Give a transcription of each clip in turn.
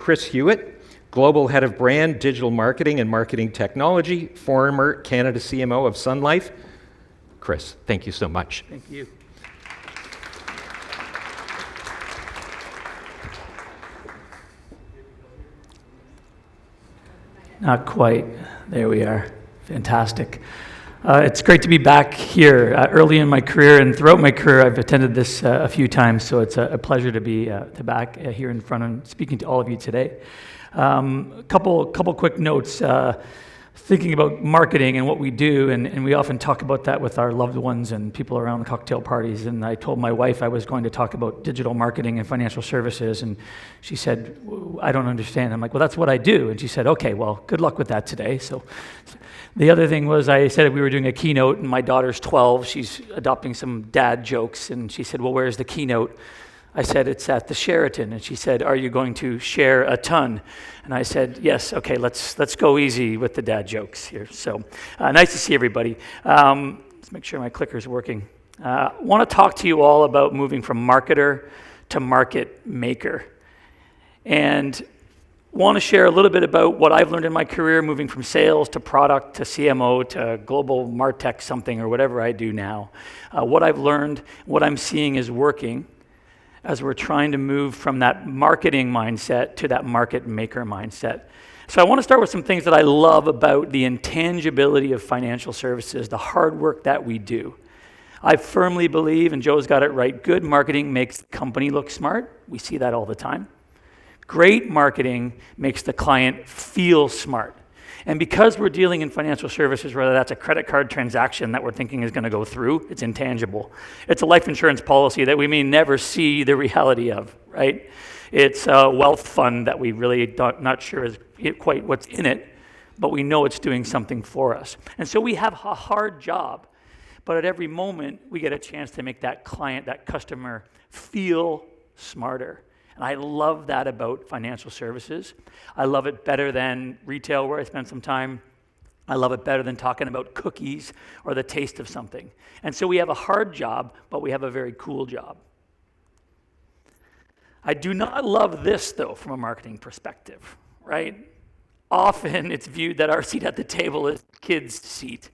Chris Hewitt, Global Head of Brand, Digital Marketing and Marketing Technology, former Canada CMO of Sun Life. Chris, thank you so much. Thank you. Not quite. There we are. Fantastic. It's great to be back here. Early in my career and throughout my career, I've attended this a few times, so it's a pleasure to be back here in front and speaking to all of you today. A couple quick notes. Thinking about marketing and what we do, and we often talk about that with our loved ones and people around the cocktail parties. And I told my wife I was going to talk about digital marketing and financial services, and she said, "I don't understand." I'm like, "Well, that's what I do." And she said, "Okay, well, good luck with that today." So the other thing was, I said we were doing a keynote, and my daughter's 12. She's adopting some dad jokes, and she said, "Well, where's the keynote?" I said, "It's at the Sheraton." And she said, "Are you going to share a ton?" And I said, "Yes, okay, let's go easy with the dad jokes here." So nice to see everybody. Let's make sure my clicker's working. I want to talk to you all about moving from marketer to market maker. And want to share a little bit about what I've learned in my career, moving from sales to product to CMO to global MarTech something or whatever I do now. What I've learned, what I'm seeing is working, as we're trying to move from that marketing mindset to that market maker mindset. So I want to start with some things that I love about the intangibility of financial services, the hard work that we do. I firmly believe, and Joe's got it right, good marketing makes the company look smart. We see that all the time. Great marketing makes the client feel smart. And because we're dealing in financial services, whether that's a credit card transaction that we're thinking is going to go through, it's intangible. It's a life insurance policy that we may never see the reality of, right? It's a wealth fund that we really not sure is quite what's in it, but we know it's doing something for us. And so we have a hard job, but at every moment we get a chance to make that client, that customer, feel smarter. And I love that about financial services. I love it better than retail, where I spent some time. I love it better than talking about cookies or the taste of something. And so we have a hard job, but we have a very cool job. I do not love this, though, from a marketing perspective, right? Often it's viewed that our seat at the table is the kid's seat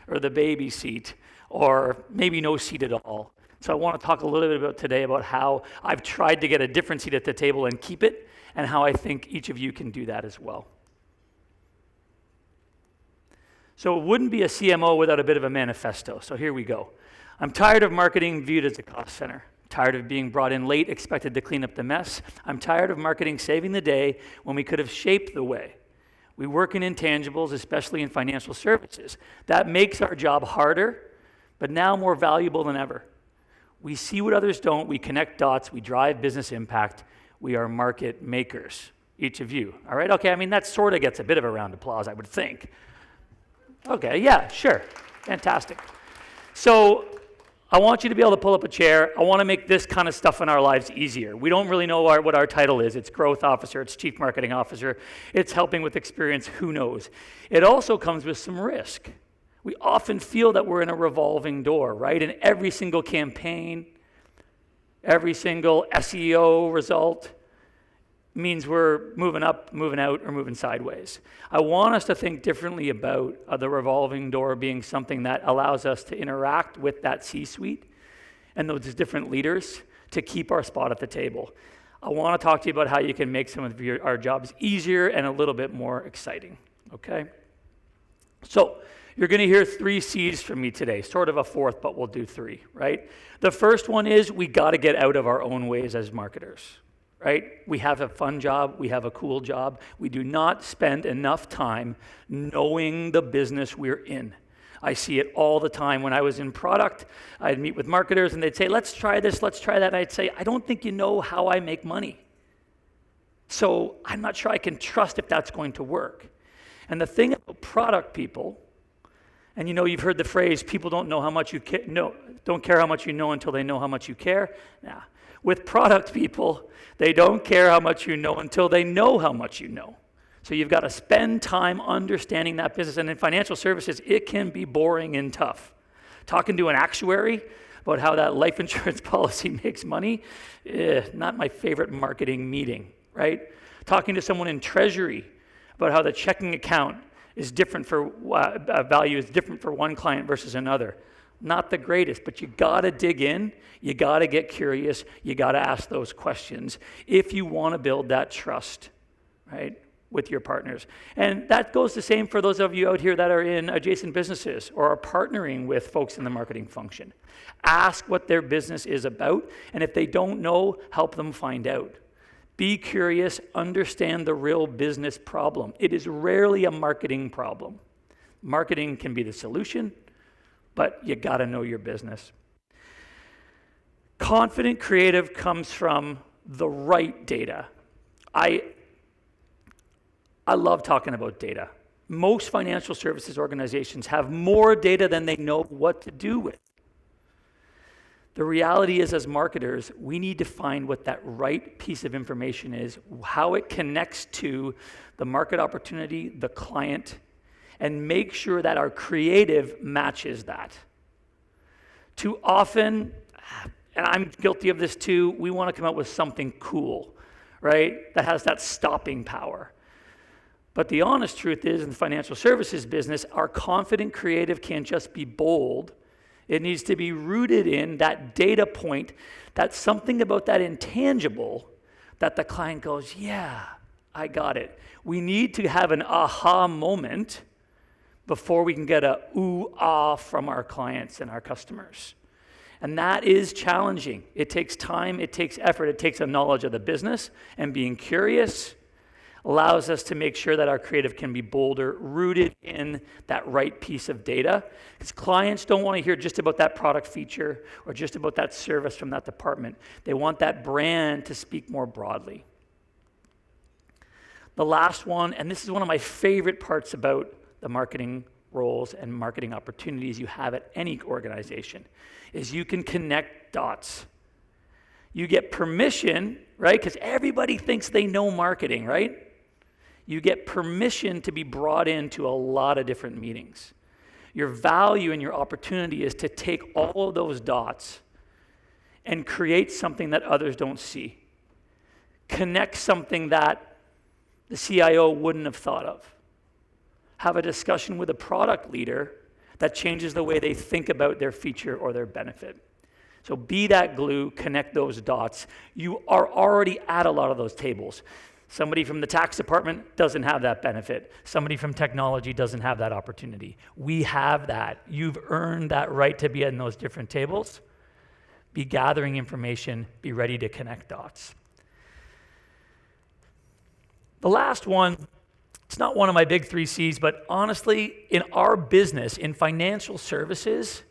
or the baby seat or maybe no seat at all. So I want to talk a little bit about today about how I've tried to get a different seat at the table and keep it, and how I think each of you can do that as well. So it wouldn't be a CMO without a bit of a manifesto. So here we go. I'm tired of marketing viewed as a cost center. Tired of being brought in late, expected to clean up the mess. I'm tired of marketing saving the day when we could have shaped the way. We work in intangibles, especially in financial services. That makes our job harder, but now more valuable than ever. We see what others don't, we connect dots, we drive business impact, we are market makers, each of you. All right, okay, I mean, that sort of gets a bit of a round of applause, I would think. Okay, yeah, sure, fantastic. So I want you to be able to pull up a chair. I want to make this kind of stuff in our lives easier. We don't really know what our title is. It's growth officer, it's chief marketing officer, it's helping with experience, who knows. It also comes with some risk. We often feel that we're in a revolving door, right? In every single campaign, every single SEO result means we're moving up, moving out, or moving sideways. I want us to think differently about the revolving door being something that allows us to interact with that C-suite and those different leaders to keep our spot at the table. I want to talk to you about how you can make some of our jobs easier and a little bit more exciting, okay? So, you're going to hear 3 C's from me today, sort of a fourth, but we'll do 3, right? The first one is we got to get out of our own ways as marketers, right? We have a fun job. We have a cool job. We do not spend enough time knowing the business we're in. I see it all the time. When I was in product, I'd meet with marketers and they'd say, let's try this, let's try that. And I'd say, I don't think you know how I make money. So I'm not sure I can trust if that's going to work. And the thing about product people, and you know, you've heard the phrase, people don't know how much you don't care how much you know until they know how much you care. Nah. With product people, they don't care how much you know until they know how much you know. So you've got to spend time understanding that business. And in financial services, it can be boring and tough. Talking to an actuary about how that life insurance policy makes money, not my favorite marketing meeting, right? talking to someone in treasury about how the checking account is different for value is different for one client versus another. Not the greatest, but you got to dig in, you got to get curious, you got to ask those questions if you want to build that trust, right, with your partners. And that goes the same for those of you out here that are in adjacent businesses or are partnering with folks in the marketing function. Ask what their business is about, and if they don't know, help them find out. Be curious, understand the real business problem. It is rarely a marketing problem. Marketing can be the solution, but you got to know your business. Confident creative comes from the right data. I love talking about data. Most financial services organizations have more data than they know what to do with. The reality is, as marketers, we need to find what that right piece of information is, how it connects to the market opportunity, the client, and make sure that our creative matches that. Too often, and I'm guilty of this too, we want to come out with something cool, right? That has that stopping power. But the honest truth is, in the financial services business, our confident creative can't just be bold. It needs to be rooted in that data point, that something about that intangible that the client goes, yeah, I got it. We need to have an aha moment before we can get a ooh, ah from our clients and our customers. And that is challenging. It takes time, it takes effort, it takes a knowledge of the business, and being curious allows us to make sure that our creative can be bolder, rooted in that right piece of data. Because clients don't want to hear just about that product feature or just about that service from that department. They want that brand to speak more broadly. The last one, and this is one of my favorite parts about the marketing roles and marketing opportunities you have at any organization, is you can connect dots. You get permission, right? Because everybody thinks they know marketing, right? You get permission to be brought into a lot of different meetings. Your value and your opportunity is to take all of those dots and create something that others don't see. Connect something that the CIO wouldn't have thought of. Have a discussion with a product leader that changes the way they think about their feature or their benefit. So be that glue, connect those dots. You are already at a lot of those tables. Somebody from the tax department doesn't have that benefit. Somebody from technology doesn't have that opportunity. We have that. You've earned that right to be in those different tables. Be gathering information, be ready to connect dots. The last one, it's not one of my big 3 C's, but honestly, in our business, in financial services,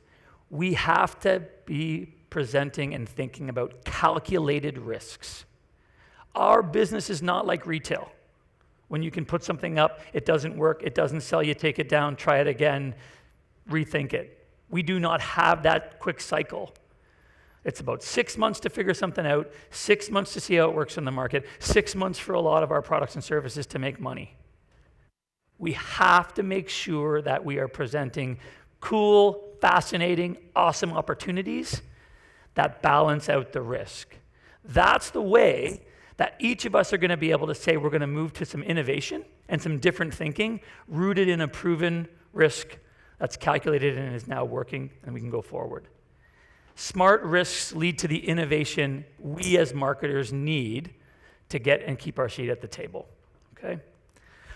we have to be presenting and thinking about calculated risks. Our business is not like retail. When you can put something up, it doesn't work, it doesn't sell, you take it down, try it again, rethink it. We do not have that quick cycle. It's about 6 months to figure something out, 6 months to see how it works in the market, 6 months for a lot of our products and services to make money. We have to make sure that we are presenting cool, fascinating, awesome opportunities that balance out the risk. That's the way that each of us are going to be able to say we're going to move to some innovation and some different thinking rooted in a proven risk that's calculated and is now working, and we can go forward. Smart risks lead to the innovation we as marketers need to get and keep our seat at the table, okay?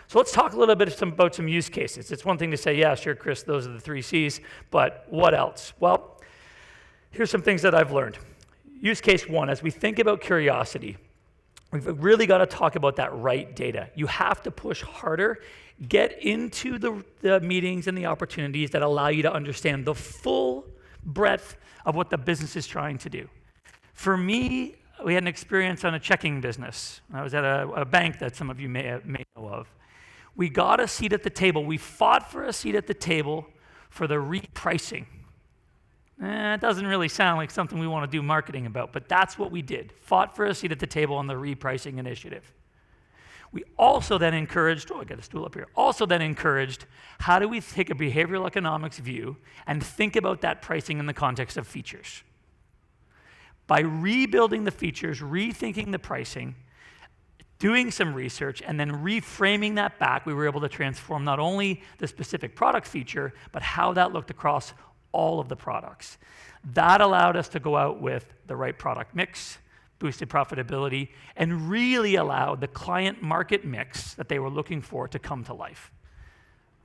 So let's talk a little bit about some use cases. It's one thing to say, yeah, sure, Chris, those are the 3 C's, but what else? Well, here's some things that I've learned. Use case 1, as we think about curiosity, we've really got to talk about that right data. You have to push harder, get into the meetings and the opportunities that allow you to understand the full breadth of what the business is trying to do. For me, we had an experience on a checking business. I was at a bank that some of you may know of. We got a seat at the table. We fought for a seat at the table for the repricing. It doesn't really sound like something we want to do marketing about, but that's what we did. Fought for a seat at the table on the repricing initiative. We also then encouraged, I got a stool up here, also then encouraged, how do we take a behavioral economics view and think about that pricing in the context of features? By rebuilding the features, rethinking the pricing, doing some research, and then reframing that back, we were able to transform not only the specific product feature, but how that looked across all of the products. That allowed us to go out with the right product mix, boosted profitability, and really allowed the client market mix that they were looking for to come to life.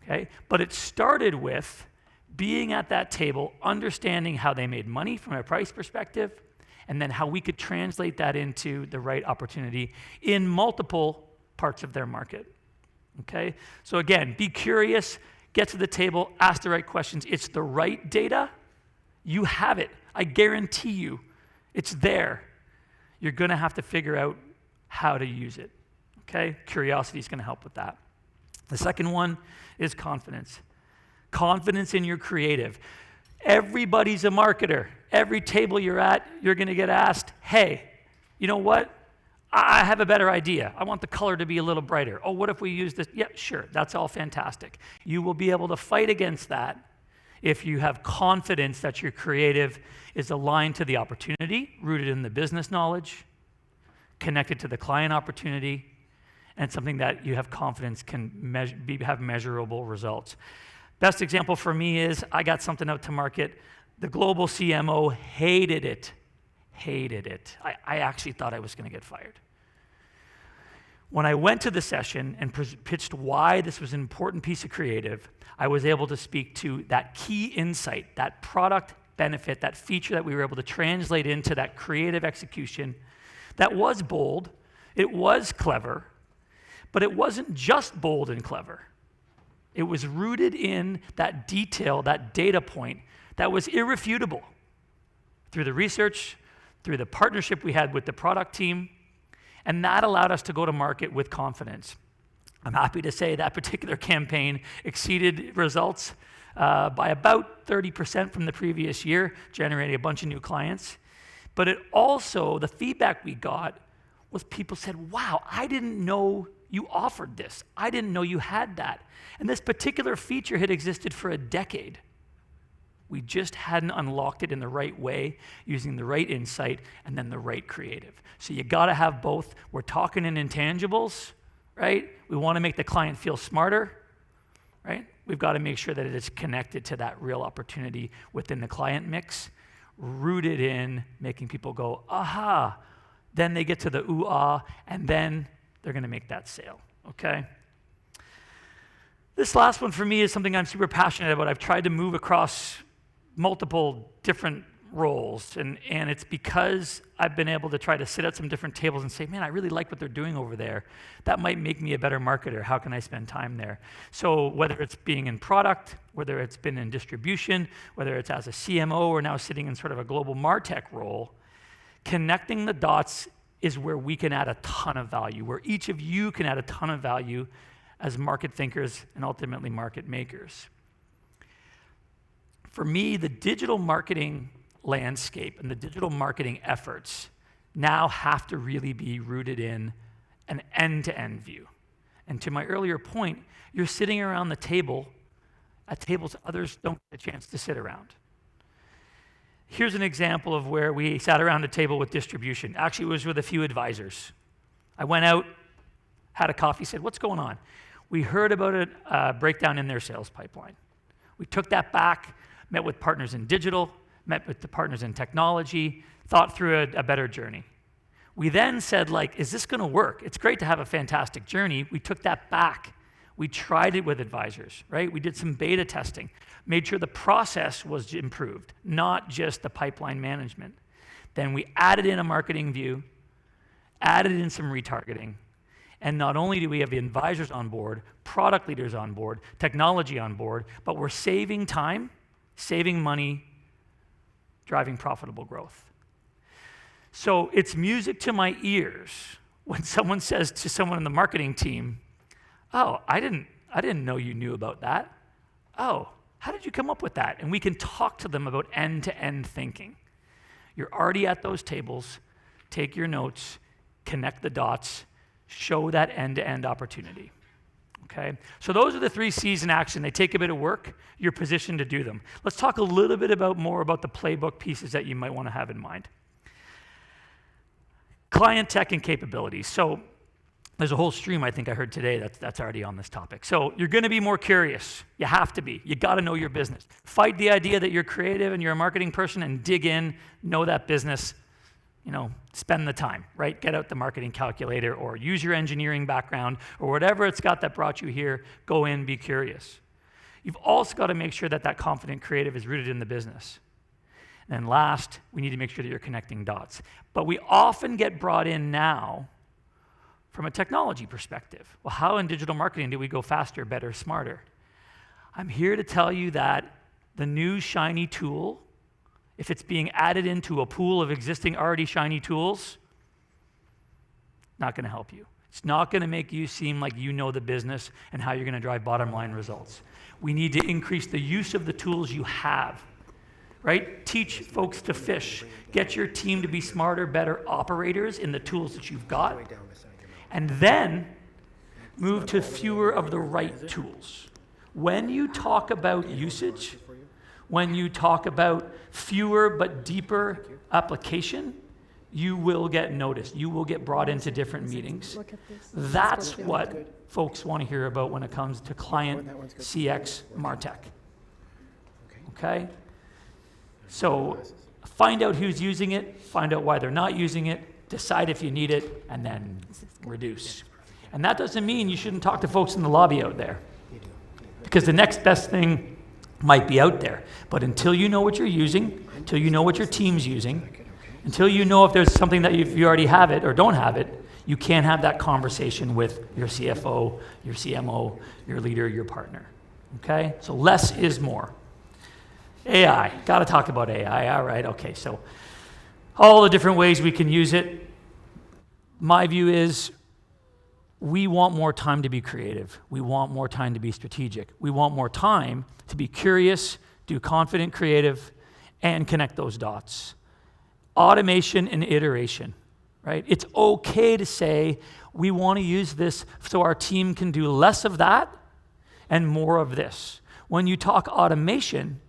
Okay? But it started with being at that table, understanding how they made money from a price perspective, and then how we could translate that into the right opportunity in multiple parts of their market. Okay? So again, be curious, get to the table, ask the right questions. It's the right data. You have it. I guarantee you, it's there. You're going to have to figure out how to use it. Okay? Curiosity is going to help with that. The second one is confidence. Confidence in your creative. Everybody's a marketer. Every table you're at, you're going to get asked, hey, you know what? I have a better idea. I want the color to be a little brighter. Oh, what if we use this? Yeah, sure. That's all fantastic. You will be able to fight against that if you have confidence that your creative is aligned to the opportunity, rooted in the business knowledge, connected to the client opportunity, and something that you have confidence can have measurable results. Best example for me is I got something out to market. The global CMO hated it. Hated it. I actually thought I was going to get fired. When I went to the session and pitched why this was an important piece of creative, I was able to speak to that key insight, that product benefit, that feature that we were able to translate into that creative execution that was bold, it was clever, but it wasn't just bold and clever. It was rooted in that detail, that data point that was irrefutable through the research, through the partnership we had with the product team, and that allowed us to go to market with confidence. I'm happy to say that particular campaign exceeded results by about 30% from the previous year, generating a bunch of new clients. But it also, the feedback we got was people said, wow, I didn't know you offered this. I didn't know you had that. And this particular feature had existed for a decade. We just hadn't unlocked it in the right way, using the right insight and then the right creative. So you got to have both. We're talking in intangibles, right? We want to make the client feel smarter, right? We've got to make sure that it is connected to that real opportunity within the client mix, rooted in making people go, aha. Then they get to the ooh-ah, and then they're going to make that sale, okay? This last one for me is something I'm super passionate about. I've tried to move across multiple different roles, and it's because I've been able to try to sit at some different tables and say, man, I really like what they're doing over there. That might make me a better marketer. How can I spend time there? So whether it's being in product, whether it's been in distribution, whether it's as a CMO or now sitting in sort of a global MarTech role, connecting the dots is where we can add a ton of value, where each of you can add a ton of value as market thinkers and ultimately market makers. For me, the digital marketing landscape and the digital marketing efforts now have to really be rooted in an end-to-end view. And to my earlier point, you're sitting around the table at tables others don't get a chance to sit around. Here's an example of where we sat around a table with distribution. Actually, it was with a few advisors. I went out, had a coffee, said, what's going on? We heard about a breakdown in their sales pipeline. We took that back, met with partners in digital, met with the partners in technology, thought through a better journey. We then said, like, is this going to work? It's great to have a fantastic journey. We took that back. We tried it with advisors, right? We did some beta testing, made sure the process was improved, not just the pipeline management. Then we added in a marketing view, added in some retargeting, and not only do we have the advisors on board, product leaders on board, technology on board, but we're saving time, saving money, driving profitable growth. So it's music to my ears when someone says to someone in the marketing team, oh, I didn't know you knew about that. Oh, how did you come up with that? And we can talk to them about end-to-end thinking. You're already at those tables. Take your notes, connect the dots, show that end-to-end opportunity. Okay? So those are the 3 C's in action. They take a bit of work. You're positioned to do them. Let's talk a little bit more about the playbook pieces that you might want to have in mind. Client tech and capabilities. So There's a whole stream I think I heard today that's already on this topic. So you're going to be more curious. You have to be. You got to know your business. Fight the idea that you're creative and you're a marketing person and dig in, know that business, spend the time, right? Get out the marketing calculator or use your engineering background or whatever it's got that brought you here. Go in, be curious. You've also got to make sure that confident creative is rooted in the business. And last, we need to make sure that you're connecting dots. But we often get brought in now from a technology perspective. Well, how in digital marketing do we go faster, better, smarter? I'm here to tell you that the new shiny tool, if it's being added into a pool of existing already shiny tools, not going to help you. It's not going to make you seem like you know the business and how you're going to drive bottom line results. We need to increase the use of the tools you have, right? Teach folks to fish. Get your team to be smarter, better operators in the tools that you've got. And then move to fewer of the right tools. When you talk about usage, when you talk about fewer but deeper application, you will get noticed. You will get brought into different meetings. That's what folks want to hear about when it comes to client CX MarTech. Okay? So find out who's using it, find out why they're not using it, decide if you need it, and then reduce. And that doesn't mean you shouldn't talk to folks in the lobby out there, because the next best thing might be out there. But until you know what you're using, until you know what your team's using, until you know if there's something that you already have it or don't have it, you can't have that conversation with your CFO, your CMO, your leader, your partner. Okay? So less is more. AI, got to talk about AI. All right, okay, so all the different ways we can use it. My view is we want more time to be creative. We want more time to be strategic. We want more time to be curious, do confident creative, and connect those dots. Automation and iteration, right? It's okay to say we want to use this so our team can do less of that and more of this. When you talk automation,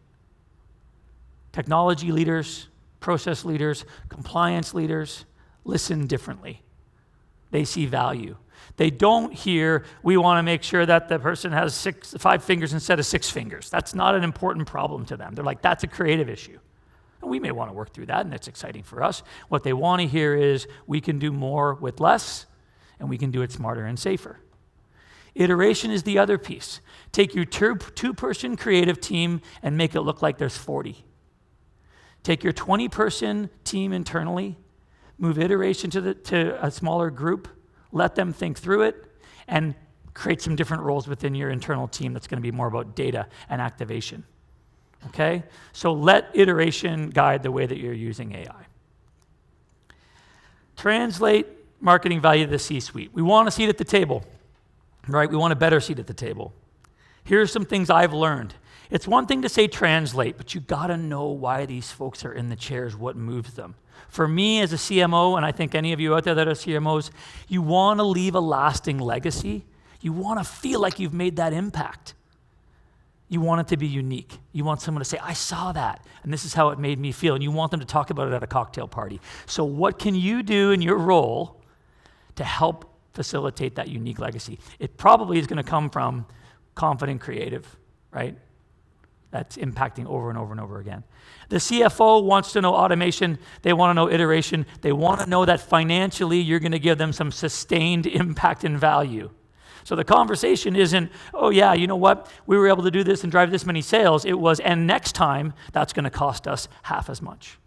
technology leaders, process leaders, compliance leaders listen differently. They see value. They don't hear, we want to make sure that the person has 5 fingers instead of 6 fingers. That's not an important problem to them. They're like, that's a creative issue. And we may want to work through that, and it's exciting for us. What they want to hear is, we can do more with less, and we can do it smarter and safer. Iteration is the other piece. Take your two-person creative team and make it look like there's 40. Take your 20-person team internally, move iteration to a smaller group, let them think through it, and create some different roles within your internal team that's going to be more about data and activation. Okay? So let iteration guide the way that you're using AI. Translate marketing value to the C-suite. We want a seat at the table, right? We want a better seat at the table. Here's some things I've learned. It's one thing to say translate, but you got to know why these folks are in the chairs, what moves them. For me as a CMO, and I think any of you out there that are CMOs, you want to leave a lasting legacy. You want to feel like you've made that impact. You want it to be unique. You want someone to say, I saw that, and this is how it made me feel, and you want them to talk about it at a cocktail party. So what can you do in your role to help facilitate that unique legacy? It probably is going to come from confident creative, right? That's impacting over and over and over again. The CFO wants to know automation. They want to know iteration. They want to know that financially you're going to give them some sustained impact and value. So the conversation isn't, oh yeah, you know what? We were able to do this and drive this many sales. It was, and next time, that's going to cost us half as much.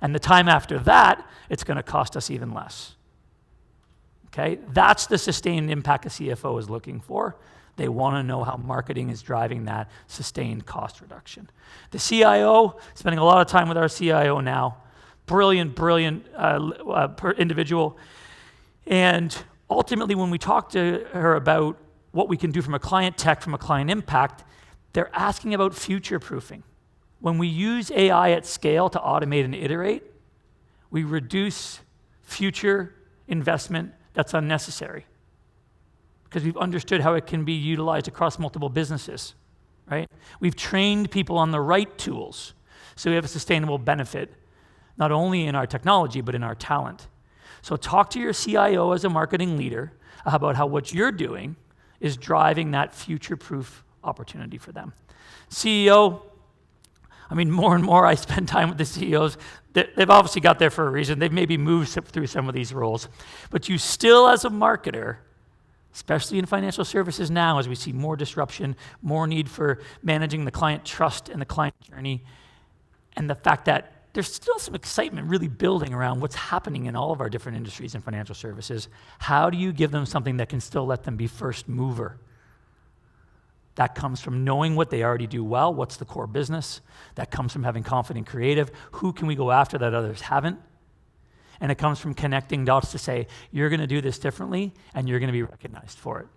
And the time after that, it's going to cost us even less. Okay? That's the sustained impact a CFO is looking for. They want to know how marketing is driving that sustained cost reduction. The CIO, spending a lot of time with our CIO now, brilliant individual. And ultimately, when we talk to her about what we can do from a client tech, from a client impact, they're asking about future-proofing. When we use AI at scale to automate and iterate, we reduce future investment that's unnecessary, because we've understood how it can be utilized across multiple businesses, right? We've trained people on the right tools, so we have a sustainable benefit, not only in our technology, but in our talent. So talk to your CIO as a marketing leader about how what you're doing is driving that future-proof opportunity for them. CEO, more and more I spend time with the CEOs. They've obviously got there for a reason. They've maybe moved through some of these roles. But you still, as a marketer, especially in financial services now, as we see more disruption, more need for managing the client trust and the client journey, and the fact that there's still some excitement really building around what's happening in all of our different industries in financial services. How do you give them something that can still let them be first mover? That comes from knowing what they already do well, what's the core business. That comes from having confident creative. Who can we go after that others haven't? And it comes from connecting dots to say, you're going to do this differently, and you're going to be recognized for it.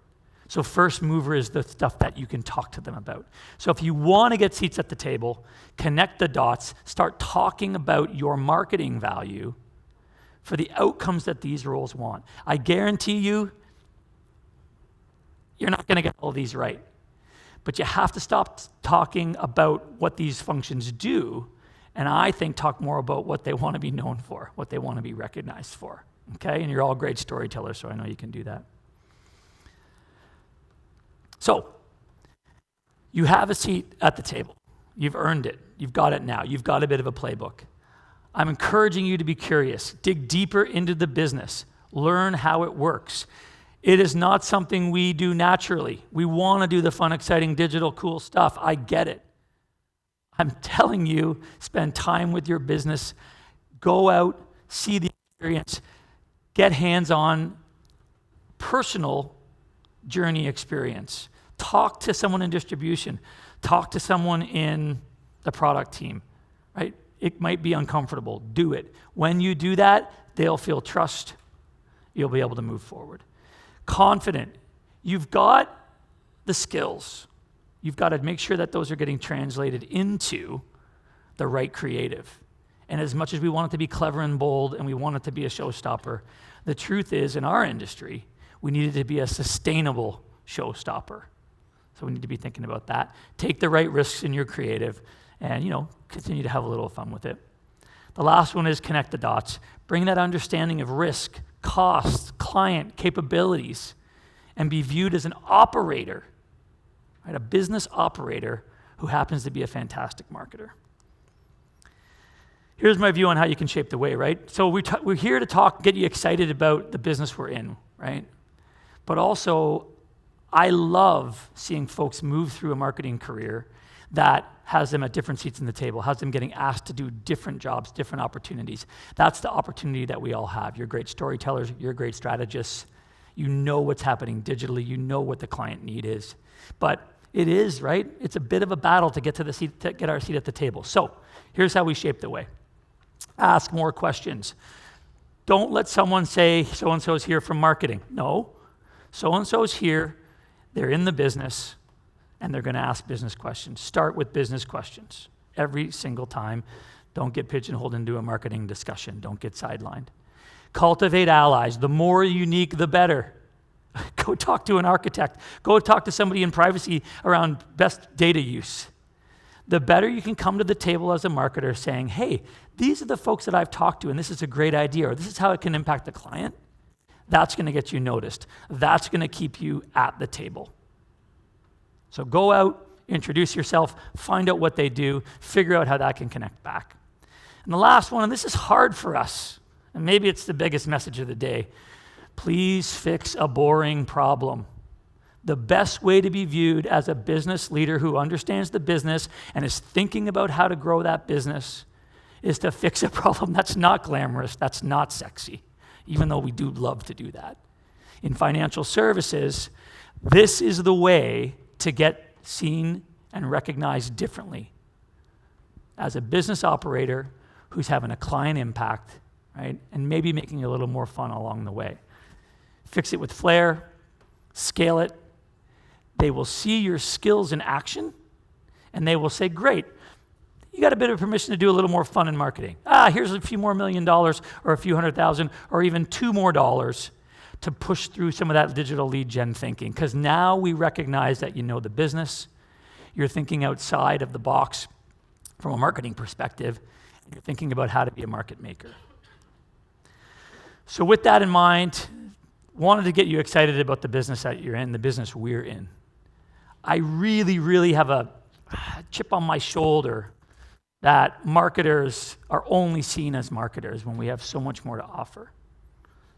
So first mover is the stuff that you can talk to them about. So if you want to get seats at the table, connect the dots, start talking about your marketing value for the outcomes that these roles want. I guarantee you, you're not going to get all these right. But you have to stop talking about what these functions do, and I think talk more about what they want to be known for, what they want to be recognized for. Okay? And you're all great storytellers, so I know you can do that. So, you have a seat at the table. You've earned it. You've got it now. You've got a bit of a playbook. I'm encouraging you to be curious. Dig deeper into the business. Learn how it works. It is not something we do naturally. We want to do the fun, exciting, digital, cool stuff. I get it. I'm telling you, spend time with your business. Go out, see the experience. Get hands-on, personal journey experience. Talk to someone in distribution. Talk to someone in the product team, right? It might be uncomfortable. Do it. When you do that, they'll feel trust. You'll be able to move forward. Confident. You've got the skills. You've got to make sure that those are getting translated into the right creative. And as much as we want it to be clever and bold and we want it to be a showstopper, the truth is in our industry, we need it to be a sustainable showstopper. So we need to be thinking about that. Take the right risks in your creative and, continue to have a little fun with it. The last one is connect the dots. Bring that understanding of risk, cost, client, capabilities, and be viewed as an operator, right? A business operator who happens to be a fantastic marketer. Here's my view on how you can shape the way, right? So we're here to get you excited about the business we're in, right? But also, I love seeing folks move through a marketing career that has them at different seats in the table, has them getting asked to do different jobs, different opportunities. That's the opportunity that we all have. You're great storytellers, you're great strategists. You know what's happening digitally, you know what the client need is. But it is, right? It's a bit of a battle to get our seat at the table. So here's how we shape the way. Ask more questions. Don't let someone say, so-and-so's here from marketing. No, so-and-so's here, they're in the business, and they're going to ask business questions. Start with business questions every single time. Don't get pigeonholed into a marketing discussion. Don't get sidelined. Cultivate allies. The more unique, the better. Go talk to an architect. Go talk to somebody in privacy around best data use. The better you can come to the table as a marketer saying, hey, these are the folks that I've talked to, and this is a great idea, or this is how it can impact the client. That's going to get you noticed. That's going to keep you at the table. So go out, introduce yourself, find out what they do, figure out how that can connect back. And the last one, and this is hard for us, and maybe it's the biggest message of the day, please fix a boring problem. The best way to be viewed as a business leader who understands the business and is thinking about how to grow that business is to fix a problem that's not glamorous, that's not sexy, even though we do love to do that. In financial services, this is the way to get seen and recognized differently as a business operator who's having a client impact, right? And maybe making a little more fun along the way. Fix it with flair, scale it. They will see your skills in action, and they will say, great, you got a bit of permission to do a little more fun in marketing. Here's a few more $1 million or a few $100,000 or even $2 more to push through some of that digital lead gen thinking. Because now we recognize that you know the business, you're thinking outside of the box from a marketing perspective, and you're thinking about how to be a market maker. So with that in mind, wanted to get you excited about the business that you're in, the business we're in. I really, really have a chip on my shoulder that marketers are only seen as marketers when we have so much more to offer.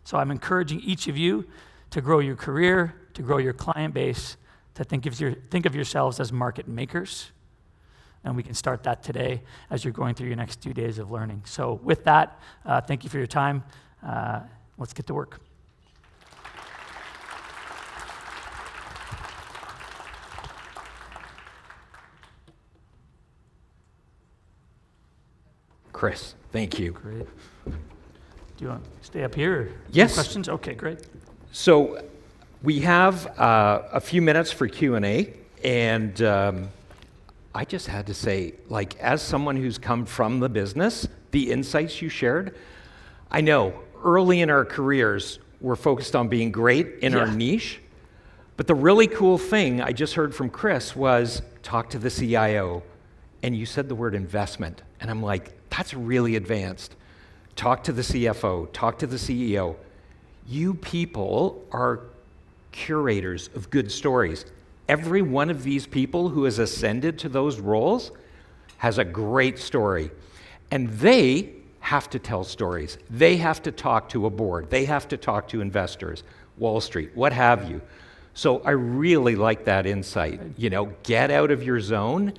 So I'm encouraging each of you to grow your career, to grow your client base, to think of yourselves as market makers. And we can start that today as you're going through your next 2 days of learning. So with that, thank you for your time. Let's get to work. Chris, thank you. Great. Do you want to stay up here? Or Yes. Questions? Okay, great. So we have a few minutes for Q&A, and I just had to say, like, as someone who's come from the business, the insights you shared, I know early in our careers, we're focused on being great in our niche, but the really cool thing I just heard from Chris was talk to the CIO, and you said the word investment, and I'm like, that's really advanced. Talk to the CFO, talk to the CEO. You people are curators of good stories. Every one of these people who has ascended to those roles has a great story. And they have to tell stories. They have to talk to a board. They have to talk to investors, Wall Street, what have you. So I really like that insight. You know, get out of your zone,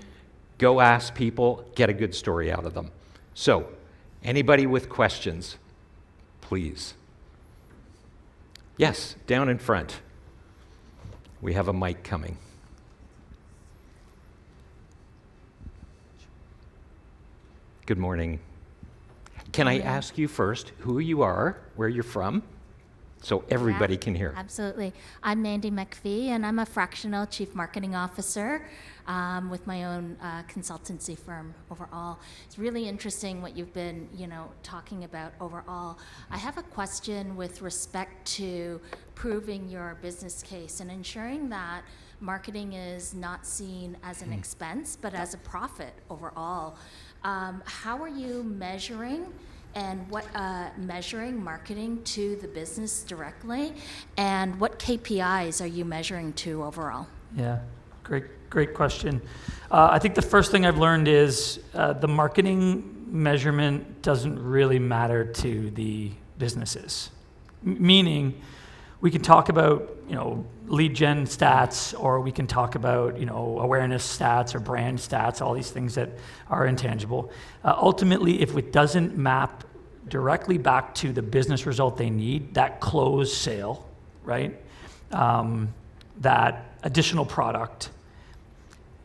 go ask people, get a good story out of them. So, anybody with questions, please. Yes, down in front. We have a mic coming. Good morning. Can I ask you first who you are, where you're from, so everybody can hear? Absolutely. I'm Mandy McPhee, and I'm a fractional chief marketing officer with my own consultancy firm overall. It's really interesting what you've been, talking about overall. I have a question with respect to proving your business case and ensuring that marketing is not seen as an expense, but as a profit overall. How are you measuring measuring marketing to the business directly, and what KPIs are you measuring to overall? Yeah, great question. I think the first thing I've learned is the marketing measurement doesn't really matter to the businesses. Meaning, we can talk about lead gen stats, or we can talk about awareness stats or brand stats, all these things that are intangible. Ultimately, if it doesn't map directly back to the business result they need, that closed sale, right? That additional product,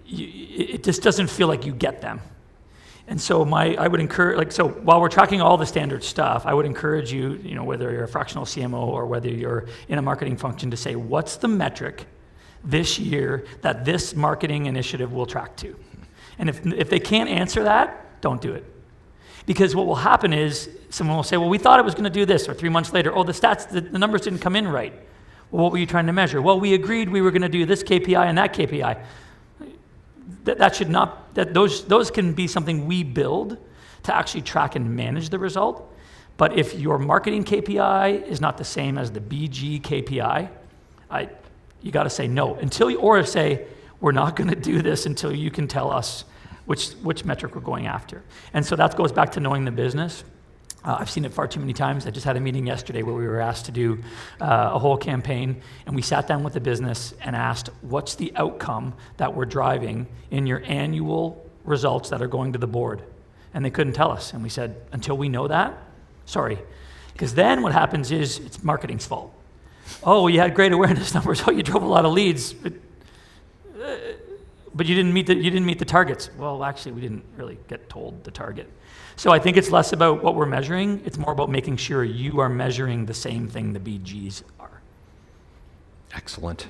it just doesn't feel like you get them. And so I would encourage, so while we're tracking all the standard stuff, I would encourage you, whether you're a fractional CMO or whether you're in a marketing function, to say, what's the metric this year that this marketing initiative will track to? And if they can't answer that, don't do it. Because what will happen is someone will say, well, we thought it was going to do this, or 3 months later, the stats, the numbers didn't come in right. Well, what were you trying to measure? Well, we agreed we were going to do this KPI and that KPI. That should not, those can be something we build to actually track and manage the result. But if your marketing KPI is not the same as the BG KPI, you got to say no or say, we're not going to do this until you can tell us which metric we're going after. And so that goes back to knowing the business. I've seen it far too many times. I just had a meeting yesterday where we were asked to do a whole campaign, and we sat down with the business and asked, what's the outcome that we're driving in your annual results that are going to the board? And they couldn't tell us. And we said, until we know that, sorry. Because then what happens is it's marketing's fault. Oh, you had great awareness numbers. Oh, you drove a lot of leads. But you didn't meet the targets. Well, actually, we didn't really get told the target. So I think it's less about what we're measuring. It's more about making sure you are measuring the same thing the BGs are. Excellent.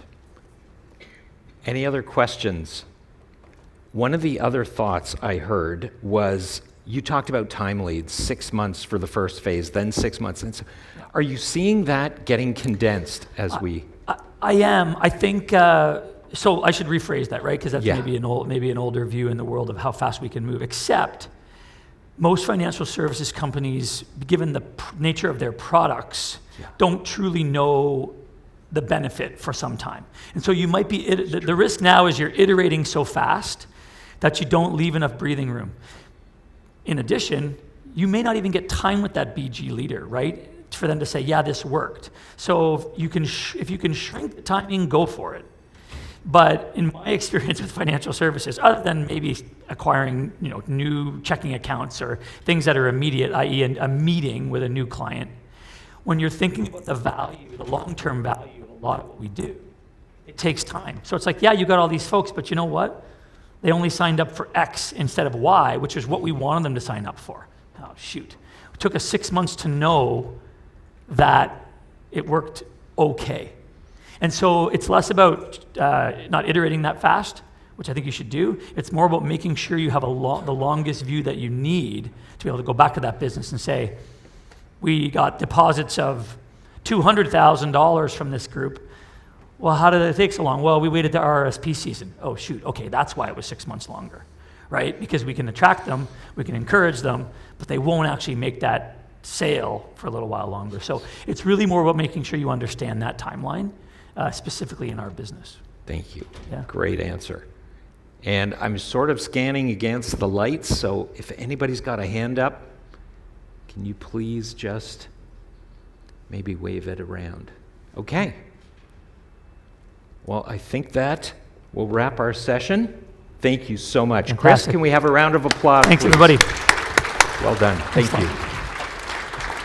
Any other questions? One of the other thoughts I heard was you talked about time leads, 6 months for the first phase, then 6 months. And so are you seeing that getting condensed as we... I am. I think... So I should rephrase that, right? Because that's maybe an older view in the world of how fast we can move. Except most financial services companies, given the nature of their products, don't truly know the benefit for some time. And so you might be, the risk now is you're iterating so fast that you don't leave enough breathing room. In addition, you may not even get time with that BG leader, right? For them to say, yeah, this worked. So if you can shrink the timing, go for it. But in my experience with financial services, other than maybe acquiring new checking accounts or things that are immediate, i.e. a meeting with a new client, when you're thinking about the value, the long-term value of a lot of what we do, it takes time. So it's like, yeah, you got all these folks, but you know what? They only signed up for X instead of Y, which is what we wanted them to sign up for. Oh, shoot. It took us 6 months to know that it worked okay. And so it's less about not iterating that fast, which I think you should do. It's more about making sure you have the longest view that you need to be able to go back to that business and say, we got deposits of $200,000 from this group. Well, how did it take so long? Well, we waited to RRSP season. Oh, shoot. Okay, that's why it was 6 months longer, right? Because we can attract them, we can encourage them, but they won't actually make that sale for a little while longer. So it's really more about making sure you understand that timeline, specifically in our business. Thank you. Yeah. Great answer. And I'm sort of scanning against the lights, so if anybody's got a hand up, can you please just maybe wave it around? Okay. Well, I think that will wrap our session. Thank you so much. Fantastic. Chris, can we have a round of applause, Thanks, please? everybody. Well done. Thank you.